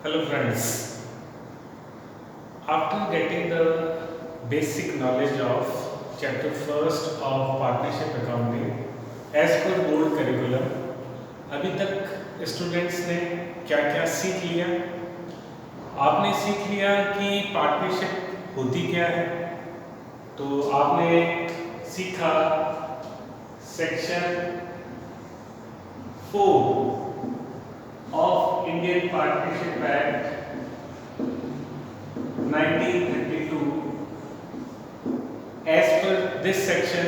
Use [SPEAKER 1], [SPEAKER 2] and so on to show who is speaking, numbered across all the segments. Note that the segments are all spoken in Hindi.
[SPEAKER 1] Hello friends, after getting the basic knowledge of chapter first of partnership accounting as per board curriculum, अभी तक स्टूडेंट्स ने क्या क्या सीख लिया? आपने सीख लिया कि पार्टनरशिप होती क्या है, तो आपने सीखा section 4 of Indian Partnership Act 1932. As per this section,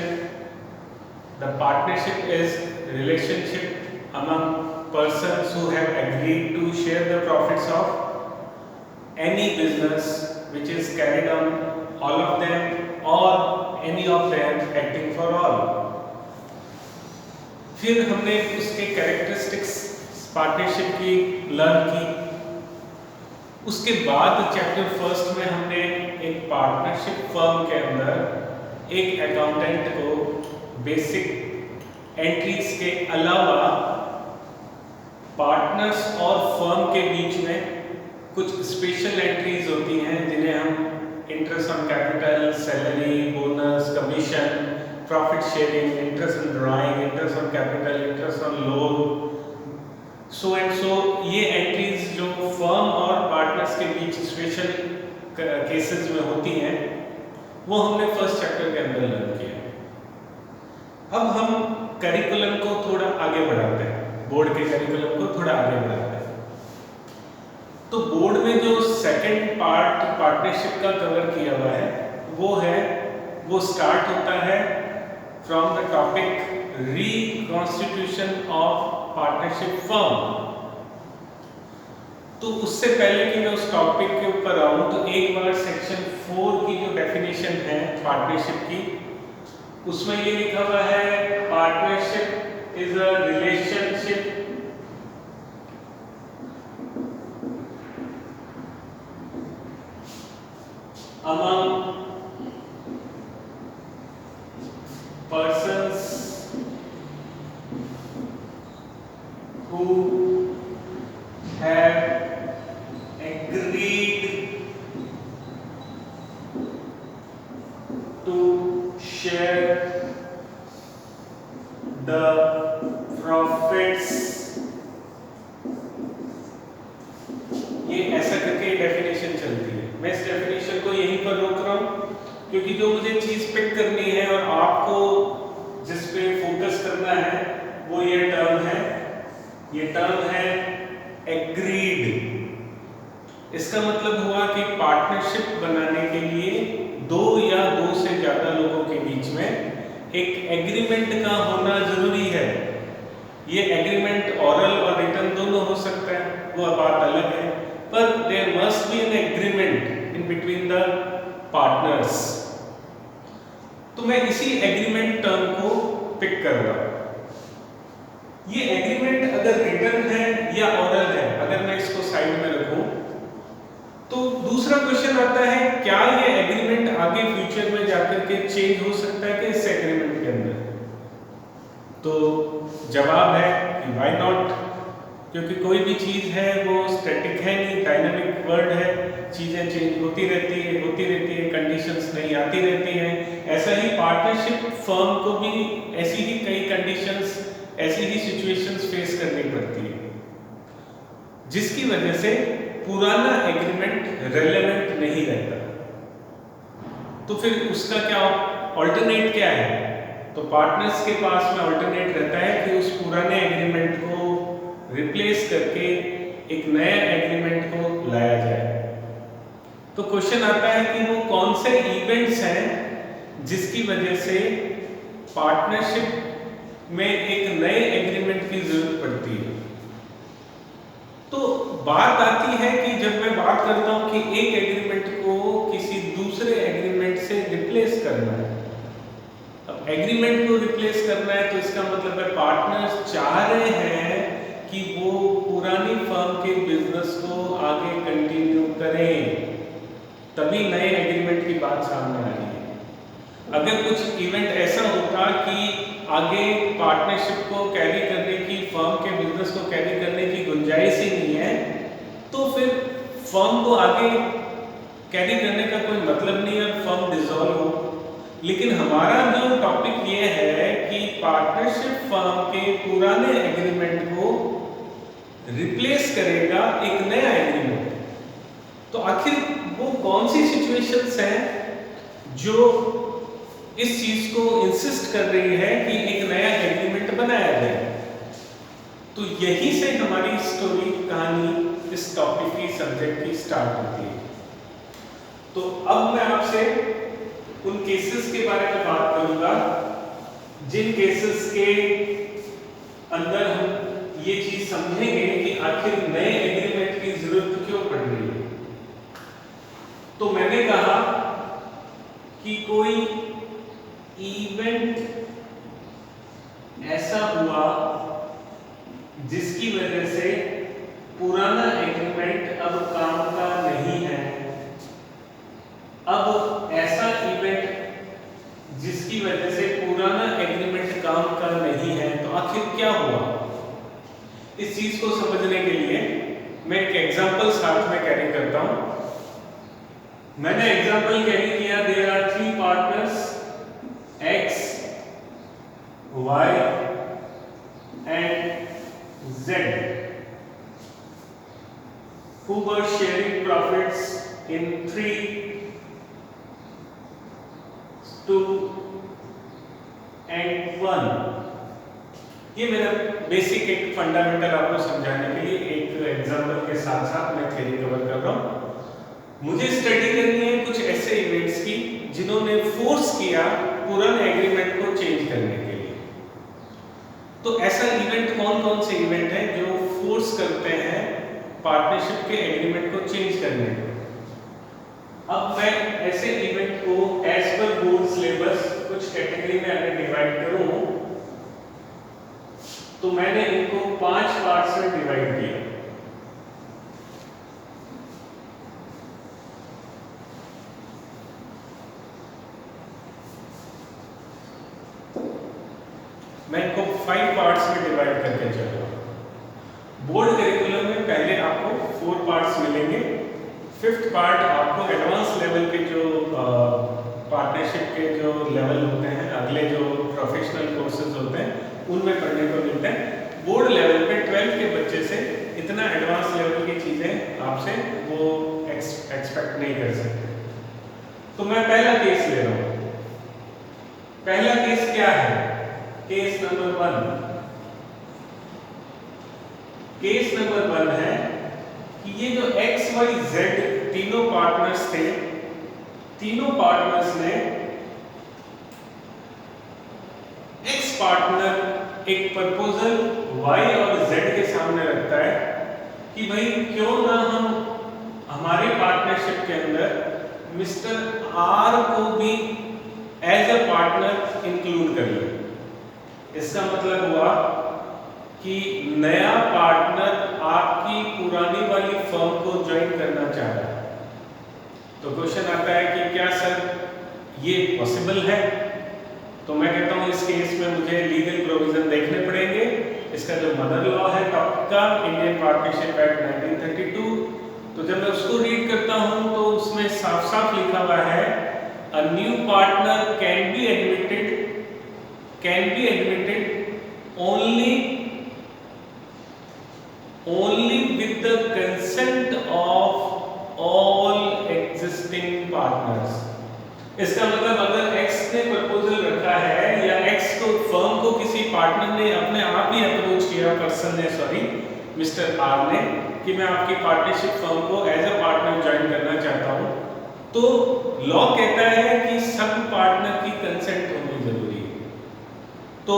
[SPEAKER 1] the partnership is relationship among persons who have agreed to share the profits of any business which is carried on all of them or any of them acting for all. फिर हमने उसके कैरेक्टरिस्टिक्स पार्टनरशिप की लर्न की। उसके बाद चैप्टर फर्स्ट में हमने एक पार्टनरशिप फर्म के अंदर एक अकाउंटेंट को बेसिक एंट्रीज के अलावा पार्टनर्स और फर्म के बीच में कुछ स्पेशल एंट्रीज होती हैं जिन्हें हम interest on capital, salary, bonus, commission, profit sharing, interest on drawing, interest on capital, interest on loan, so and so, ये एंट्रीज जो फर्म और पार्टनर्स के बीच स्पेशल केसेस में होती हैं वो हमने फर्स्ट चैप्टर के अंदर लर्न किया। अब हम करिकुलम को थोड़ा आगे बढ़ाते हैं, बोर्ड के करिकुलम को थोड़ा आगे बढ़ाते हैं। तो बोर्ड में जो सेकंड पार्ट पार्टनरशिप का कवर किया हुआ है वो स्टार्ट होता है from the topic reconstitution of partnership firm. तो उससे पहले कि मैं उस टॉपिक के ऊपर आऊं तो एक बार सेक्शन 4 की जो डेफिनेशन है पार्टनरशिप की, उसमें ये लिखा हुआ है partnership is a relationship among persons who have agreed to share the profits। ये ऐसा करके डेफिनेशन चलती है। मैं इस डेफिनेशन को यहीं पर रोक रहा हूं क्योंकि जो मुझे चीज पिक करनी है और आपको जिस पे फोकस करना है वो ये टर्म है एग्रीड। इसका मतलब हुआ कि पार्टनरशिप बनाने के लिए दो या दो से ज्यादा लोगों के बीच में एक एग्रीमेंट का होना जरूरी है। ये एग्रीमेंट ऑरल और रिटन दोनों हो सकता है, वो बात अलग है, पर there must be an agreement in between the partners. तो मैं इसी एग्रीमेंट टर्म को पिक कर रहा हूं। ये एग्रीमेंट अगर रिटन है या ऑरल है, अगर मैं इसको साइड में रखूं तो दूसरा क्वेश्चन आता है क्या ये एग्रीमेंट आगे फ्यूचर में जाकर के चेंज हो सकता है कि इस एग्रीमेंट के अंदर? तो जवाब है कि व्हाई नॉट, क्योंकि कोई भी चीज है वो स्टैटिक है नहीं, डायनामिक वर्ल्ड है, चीजें चेंज होती रहती है, कंडीशंस नहीं आती रहती हैं। ऐसा ही पार्टनरशिप फर्म को भी ऐसी ही कई कंडीशंस, ऐसी ही सिचुएशंस फेस करनी पड़ती है, जिसकी वजह से पुराना एग्रीमेंट रेलेवेंट नहीं रहता। तो फिर उसका क्या ऑल्टरनेट क्या है? तो पार्टनर्स के पास में ऑल्टरनेट रहता है कि उस पुराने एग्रीमेंट को रिप्लेस करके एक नया एग्रीमेंट को लाया जाए। तो क्वेश्चन आता है कि वो कौन से इवेंट्स हैं जिसकी वजह से पार्टनरशिप में एक नए एग्रीमेंट की जरूरत पड़ती है। तो बात आती है कि जब मैं बात करता हूं कि एक एग्रीमेंट को किसी दूसरे एग्रीमेंट से रिप्लेस करना है, अब एग्रीमेंट को रिप्लेस करना है तो इसका मतलब है पार्टनर्स चाह रहे हैं कि वो पुरानी फर्म के बिजनेस को आगे कंटिन्यू करें, तभी नए एग्रीमेंट की बात सामने आ रही है। अगर कुछ इवेंट ऐसा होता कि आगे पार्टनरशिप को कैरी करने की, फर्म के बिजनेस को कैरी करने की गुंजाइश ही नहीं है, तो फिर फर्म को आगे कैरी करने का कोई मतलब नहीं है, फर्म डिसॉल्व हो। लेकिन हमारा जो टॉपिक ये है कि पार्टनरशिप फर्म के पुराने एग्रीमेंट को रिप्लेस करेगा एक नया एग्रीमेंट। तो आखिर वो कौन सी सिचुएशंस हैं जो इस चीज को इंसिस्ट कर रही है कि एक नया एग्रीमेंट बनाया जाए। तो यही से हमारी स्टोरी कहानी इस टॉपिक की सब्जेक्ट की स्टार्ट होती है। तो अब मैं आपसे उन केसेस के बारे में बात करूंगा जिन केसेस के अंदर हम ये चीज समझेंगे कि आखिर नए एग्रीमेंट की जरूरत क्यों पड़ रही है। तो मैंने कहा कि कोई इवेंट ऐसा हुआ जिसकी वजह से पुराना एग्रीमेंट अब काम का नहीं है। अब ऐसा इवेंट जिसकी वजह से पुराना एग्रीमेंट काम का नहीं है, तो आखिर क्या हुआ? इस चीज को समझने के लिए मैं एक एग्जांपल साथ में कैरी करता हूं। मैंने एग्जांपल कैरी किया, there are 3 partners X, Y and Z who were sharing profits in 3, 2 and 1। ये मेरा बेसिक एक फंडामेंटल आपको समझाने के लिए एक एग्जांपल के साथ साथ मैं थ्योरी कवर कर रहा हूं। मुझे स्टडी करनी है कुछ ऐसे इवेंट्स की जिन्होंने फोर्स किया पुराने एग्रीमेंट को चेंज करने के लिए। तो ऐसा इवेंट कौन कौन से इवेंट हैं जो फोर्स करते हैं पार्टनरशिप के एग्रीमेंट को चेंज करने को? अब मैं ऐसे इवेंट को एज पर बोर्ड सिलेबस कुछ कैटेगरी में अगर डिवाइड करूं तो मैंने इनको 5 पार्ट्स में डिवाइड किया। मैं इनको 5 पार्ट्स में डिवाइड करके चल रहा हूं। बोर्ड करिकुलम में पहले आपको 4 पार्ट्स मिलेंगे। 5th पार्ट आपको एडवांस लेवल के जो पार्टनरशिप के जो लेवल होते हैं, अगले जो प्रोफेशनल कोर्सेज होते हैं उनमें पढ़ने को मिलता है। बोर्ड लेवल पे 12th के बच्चे से इतना एडवांस लेवल की चीजें आपसे वो एक्सपेक्ट नहीं कर सकते। तो मैं पहला केस ले रहा हूं। पहला केस क्या है? Case number 1। केस नंबर 1 है कि ये जो X, Y, Z तीनों पार्टनर्स थे, तीनों पार्टनर्स ने X पार्टनर एक प्रपोजल Y और Z के सामने रखता है कि भाई क्यों ना हम हमारे पार्टनरशिप के अंदर मिस्टर R को भी एज अ पार्टनर इंक्लूड कर लें। इसका मतलब हुआ कि नया पार्टनर आपकी पुरानी वाली फर्म को ज्वाइन करना चाह रहा है। तो क्वेश्चन आता है कि क्या सर ये पॉसिबल है? तो मैं कहता हूं इस केस में मुझे लीगल प्रोविजन देखने पड़ेंगे। इसका जो मदर लॉ है टॉपिक का, इंडियन पार्टनरशिप एक्ट 1932, तो जब मैं उसको रीड करता हूं तो उसमें साफ साफ लिखा हुआ है a new partner can be admitted only with the consent of all existing partners। इसका मतलब अगर X ने प्रपोजल रखा है या X को फर्म को किसी पार्टनर ने अपने आप ही अप्रोच किया, पर्सन ने, सॉरी मिस्टर R ने, कि मैं आपकी पार्टनरशिप फर्म को एज अ पार्टनर ज्वाइन करना चाहता हूं, तो लॉ कहता है कि सब पार्टनर की कंसेंट होनी जरूरी है। तो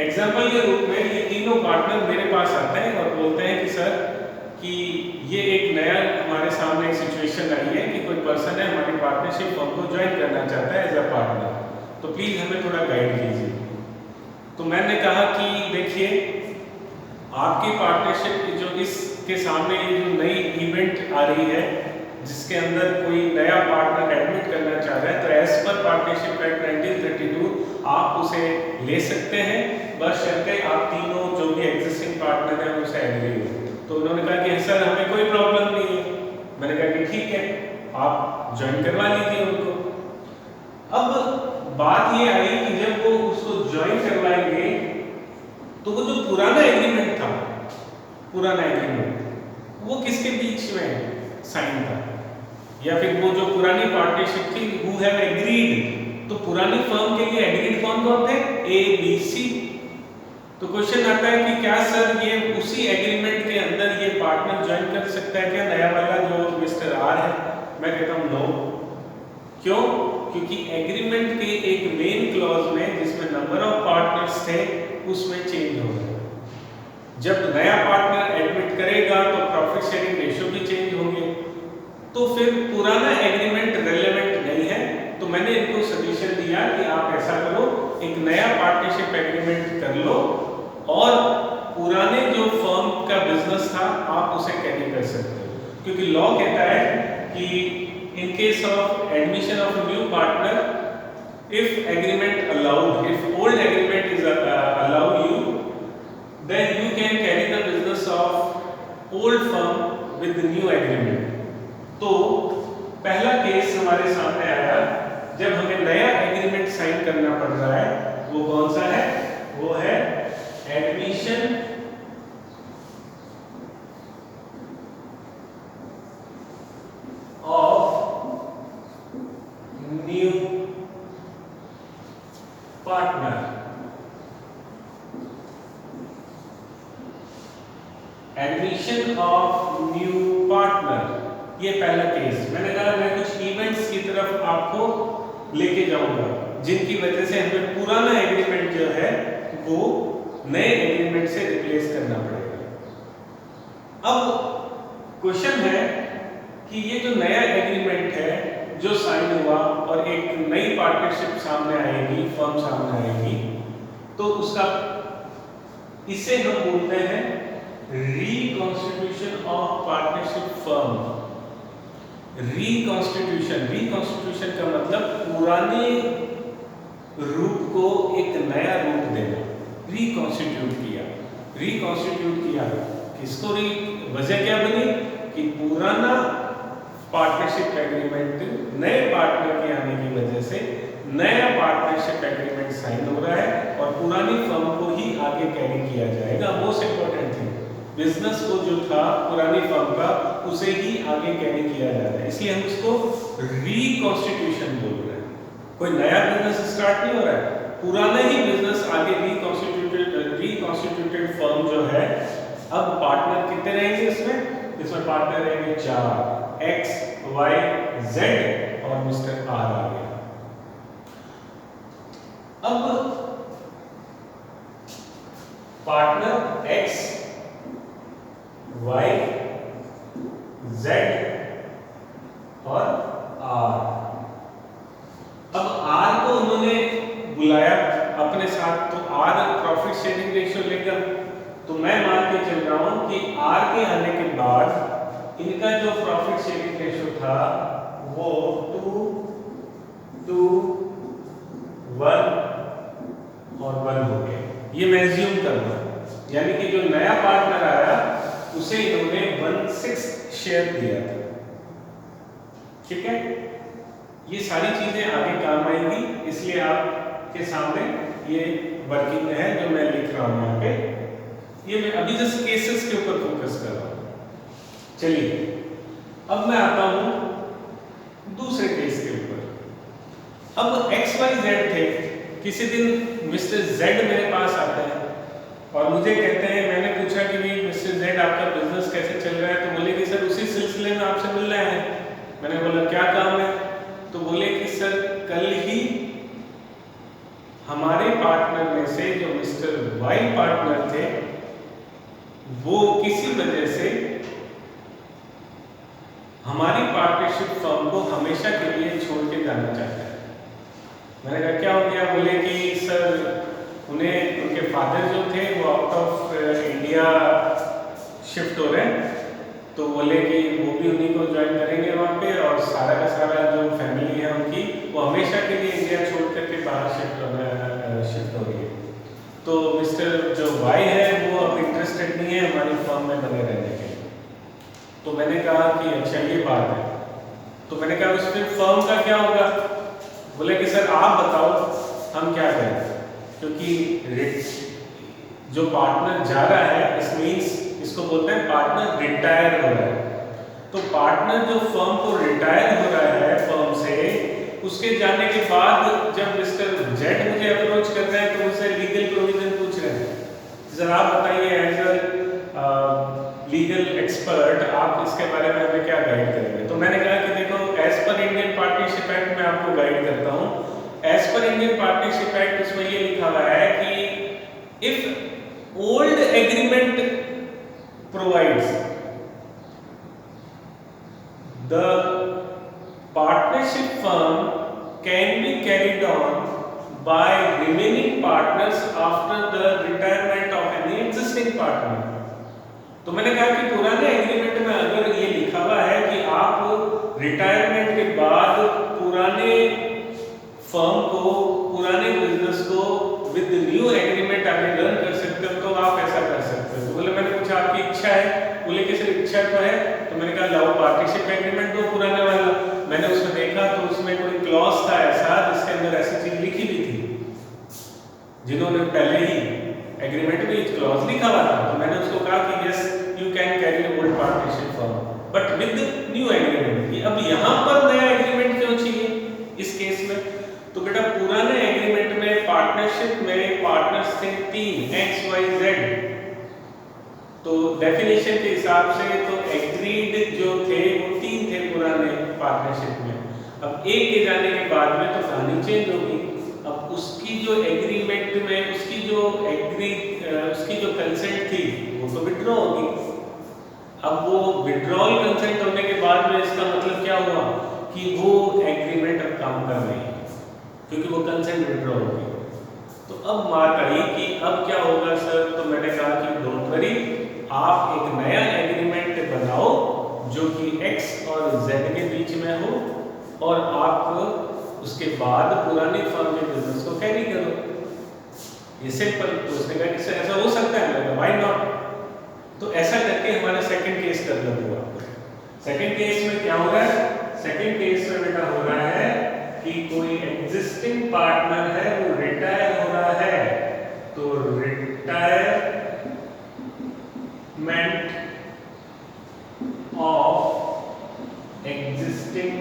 [SPEAKER 1] एग्जाम्पल के रूप में ये तीनों पार्टनर मेरे पास आते हैं और बोलते हैं कि सर कि ये एक नया हमारे सामने एक सिचुएशन आई है कि कोई पर्सन है हमारी पार्टनरशिप फर्म को ज्वाइन करना चाहता है एज अ पार्टनर, तो प्लीज हमें थोड़ा गाइड कीजिए। तो मैंने कहा कि देखिए आपकी पार्टनरशिप जो इसके सामने ये जो नई इवेंट आ रही है जिसके अंदर कोई नया पार्टनर एडमिट करना चाह रहा है, तो एज पर पार्टनरशिप एक्ट 1932 आप उसे ले सकते हैं, बशर्ते आप तीनों जो भी एग्जिस्टिंग पार्टनर हैं उनसे एग्री हो। तो उन्होंने कहा कि सर हमें कोई प्रॉब्लम नहीं आप ज्वाइन करवा लीजिए उनको। अब बात ये आई कि जब वो उसको ज्वाइन करवाएंगे तो वो जो पुराना एग्रीमेंट था, पुराना एग्रीमेंट वो किसके बीच में साइन था, या फिर वो जो पुरानी पार्टनरशिप थी, हु हैव एग्रीड, तो पुरानी फर्म के लिए एग्रीड कौन कौन थे, ए बी सी। तो क्वेश्चन आता है कि क्या सर ये उसी एग्रीमेंट के अंदर ये पार्टनर ज्वाइन कर सकता है क्या, नया वाला जो मिस्टर आर है? मैं कहता हूं नो। क्यों? क्योंकि एग्रीमेंट के एक मेन क्लॉज में जिसमें नंबर ऑफ पार्टनर्स थे उसमें चेंज हो गया। जब नया पार्टनर एडमिट करेगा तो प्रॉफिट शेयरिंग रेशियो भी चेंज होंगे, तो फिर पुराना एग्रीमेंट रेलेवेंट नहीं है। तो मैंने इनको सजेशन दिया कि आप ऐसा करो, एक नया पार्टनरशिप एग्रीमेंट कर लो और पुराने जो फर्म का बिजनेस था आप उसे कैरी कर सकते हो, क्योंकि लॉ कहता है कि in case of admission of a new partner, if agreement allowed, if old agreement is allowed you, then you can carry the business of old firm with the new agreement. तो पहला केस हमारे सामने आया जब हमें नया एग्रीमेंट साइन करना पड़ रहा है, वो कौन सा है? वो है admission of new partner. Admission of new partner, ये पहला केस। मैंने कहा मैं कुछ इवेंट्स की तरफ आपको लेके जाऊंगा जिनकी वजह से हमें पुराना एग्रीमेंट जो है वो नए एग्रीमेंट से रिप्लेस करना पड़ेगा। अब क्वेश्चन है कि ये जो नया एग्रीमेंट है जो साइन हुआ और एक नई पार्टनरशिप सामने आएगी, फर्म सामने आएगी, तो उसका, इसे हम बोलते हैं reconstitution of partnership firm. Reconstitution का मतलब पुराने रूप को एक नया रूप देना। रिकॉन्स्टिट्यूट किया किसको? वजह क्या बनी कि पुराना पार्टनरशिप एग्रीमेंट नए पार्टनर के आने की वजह से नया पार्टनरशिप एग्रीमेंट साइन हो रहा है और पुरानी फर्म को ही आगे कैरी किया जाएगा। मोस्ट इंपॉर्टेंट थिंग, बिजनेस को जो था पुरानी फर्म का उसे ही आगे कैरी किया जा रहा है, इसलिए हम इसको रिकॉन्स्टिट्यूशन बोल रहे हैं। कोई नया बिजनेस स्टार्ट नहीं हो रहा है, पुराना ही बिजनेस आगे रिकॉन्स्टिट्यूटेड फर्म जो है। अब पार्टनर कितने रहेंगे इसमें पार्टनर रहेंगे 4, X, Y, Z और मिस्टर R आ गया। अब पार्टनर X, Y, Z और R। अब R को उन्होंने बुलाया अपने साथ, तो R प्रॉफिट शेयरिंग रेशियो लेगा। तो मैं मान के चल रहा हूं कि R के आने के बाद इनका जो प्रॉफिट शेयरिंग रेशियो था वो 2:1 और 1 हो गया। ये मैं एज्यूम कर रहा हूं, यानी कि जो नया पार्टनर आया उसे इन्होंने 1/6 शेयर दिया था। ठीक है, ये सारी चीजें आगे काम आएंगी, इसलिए आपके सामने ये वर्किंग है जो मैं लिख रहा हूं यहाँ पे। ये मैं अभी जस्ट केसेस के ऊपर फोकस कर रहा हूं। चलिए अब मैं आता हूं दूसरे केस के ऊपर। अब XYZ थे, किसी दिन मिस्टर Z मेरे पास आते हैं और मुझे कहते हैं, मैंने पूछा कि भाई मिस्टर Z आपका बिजनेस कैसे चल रहा है? तो बोले कि सर उसी सिलसिले में आपसे मिल रहे हैं। मैंने बोला क्या काम है? तो बोले कि सर कल ही हमारे पार्टनर में से जो मिस्टर Y पार्टनर थे वो किसी वजह से हमारी पार्टनरशिप फर्म को हमेशा के लिए छोड़ के जाना चाहता है। मैंने कहा क्या हो गया? बोले कि सर उन्हें, उनके फादर जो थे वो आउट ऑफ इंडिया शिफ्ट हो रहे हैं, तो बोले कि वो भी उन्हीं को ज्वाइन करेंगे वहाँ पे, और सारा का सारा जो फैमिली है उनकी वो हमेशा के लिए इंडिया छोड़ करके बाहर शिफ्ट हो रही है। तो मिस्टर जो वाई है वो अब इंटरेस्टेड नहीं है हमारी फर्म में बने रहने के। तो मैंने कहा कि अच्छा ये बात है, तो मैंने कहा उसमें फर्म का क्या होगा? बोले कि सर आप बताओ हम क्या करें, क्योंकि जो पार्टनर जा रहा है इस मीन्स इसको बोलते हैं पार्टनर रिटायर हो रहा है। तो पार्टनर जो फर्म को रिटायर हो रहा है फर्म से, उसके जाने के बाद जब मिस्टर जेड मुझे अप्रोच कर रहे हैं तो मुझसे लीगल प्रोविजन पूछ रहे हैं। जरा आप बताइए एज अ लीगल एक्सपर्ट आप इसके बारे में हमें क्या गाइड करेंगे? तो मैंने कहा कि देखो as per Indian partnership act में आपको गाइड करता हूँ। As per Indian partnership act उसमें ये लिखा हुआ है कि if old agreement provides the partnership firm can be carried on by remaining partners after the retirement of any existing partner। तो मैंने कहा कि पुराने एग्रीमेंट में अगर ये लिखा हुआ है कि आप रिटायरमेंट के बाद पुराने फर्म को, पुराने बिजनेस को विद न्यू एग्रीमेंट आगे रन कर सकते हो, तो आप ऐसा कर सकते हो। तो बोले मैंने पूछा आपकी इच्छा है? बोले कि सर इच्छा तो है। तो मैंने कहा लाओ पार्टनरशिप एग्रीमेंट दो पुराने वाला। मैंने उसमें देखा तो उसमें कोई क्लॉज था ऐसा जिसके अंदर ऐसी चीज लिखी हुई थी, जिन्होंने पहले ही एग्रीमेंट में एक क्लॉज लिखा हुआ था। तो मैंने उसको कहा कि yes you can carry old partnership firm but with new agreement. अब यहाँ पर नया एग्रीमेंट क्यों चाहिए इस केस में? तो बेटा पुराने एग्रीमेंट में पार्टनरशिप में पार्टनर्स थे 3 XYZ। तो डेफिनेशन के हिसाब से तो एग्रीड जो थे वो 3 थे पुराने पार्टनरशिप में। अब एक के जाने के बाद में तो कहानी चेंज होगी। अब उसकी जो एग्रीमेंट में उसकी जो कंसेंट थी वो तो विड्रॉ होगी। अब वो विड्रॉल कंसेंट होने के बाद में इसका मतलब क्या हुआ कि वो एग्रीमेंट अब काम कर रही है, क्योंकि वो कंसेंट विड्रॉ होगी। तो अब बात आई कि अब क्या होगा सर? तो मैंने कहा कि डोंट वरी, आप एक नया एग्रीमेंट बनाओ जो कि X और Z के बीच में हो और आप उसके बाद पुरानी फर्म के बिजनेस को कैरी करो। ये सिंपल। तो उसने कहा कि सर ऐसा हो सकता है? Why not? तो ऐसा करके हमारा सेकंड केस डेवलप हुआ। सेकंड केस में क्या हो रहा है? सेकंड केस में बेटा हो रहा है कि कोई एग्जिस्टिंग पार्टनर है वो रिटायर हो रहा है, तो रिटायरमेंट ऑफ एग्जिस्टिंग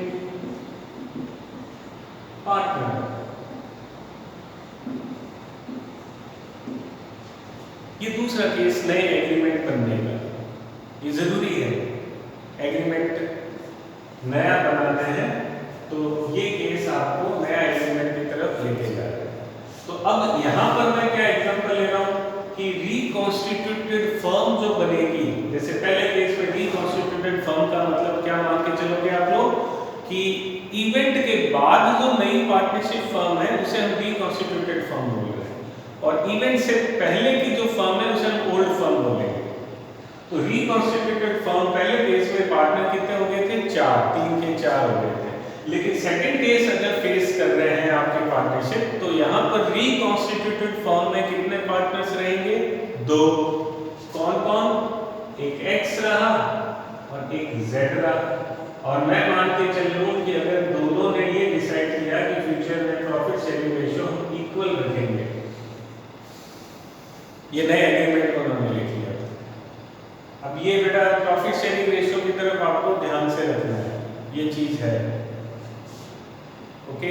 [SPEAKER 1] पार्टनर। ये दूसरा केस नए एग्रीमेंट बनने का। ये जरूरी है, एग्रीमेंट नया बनाना है तो ये केस आपको नया एग्रीमेंट की तरफ लेके जा रहा है। तो अब यहाँ पर मैं क्या एग्जांपल ले रहा हूँ कि रिकॉन्स्टिट्यूटेड फर्म जो बनेगी, जैसे पहले केस में रिकॉन्स्टिट्यूटेड फर्म का मतलब क्या मान के चलोगे आप लोग कि इवेंट के बाद जो नई पार्टनरशिप फर्म है उसे हम रिकॉन्स्टिट्यूटेड फर्म बोल रहे हैं, और इवेंट से पहले की जो फर्म है उसे हम ओल्ड फर्म बोलेंगे। तो रिकॉन्स्टिट्यूटेड फर्म पहले केस में पार्टनर कितने हो गए थे? 4, 3 के 4 हो गए थे। लेकिन सेकंड केस अगर फेस कर रहे हैं आपके पार्टनरशिप, तो यहाँ पर रिकॉन्स्टिट्यूटेड फर्म में कितने पार्टनर्स रहेंगे? 2। कौन कौन? एक X रहा और एक Z रहा। और मैं मान के चल लूं कि अगर दोनों ने ये डिसाइड किया कि फ्यूचर में प्रॉफिट शेयरिंग रेशियो हम इक्वल रखेंगे, ये नए एग्रीमेंट को उन्होंने लिख लिया। अब ये बेटा प्रॉफिट शेयरिंग रेशियो की तरफ आपको ध्यान से रखना है, ये चीज है। ओके।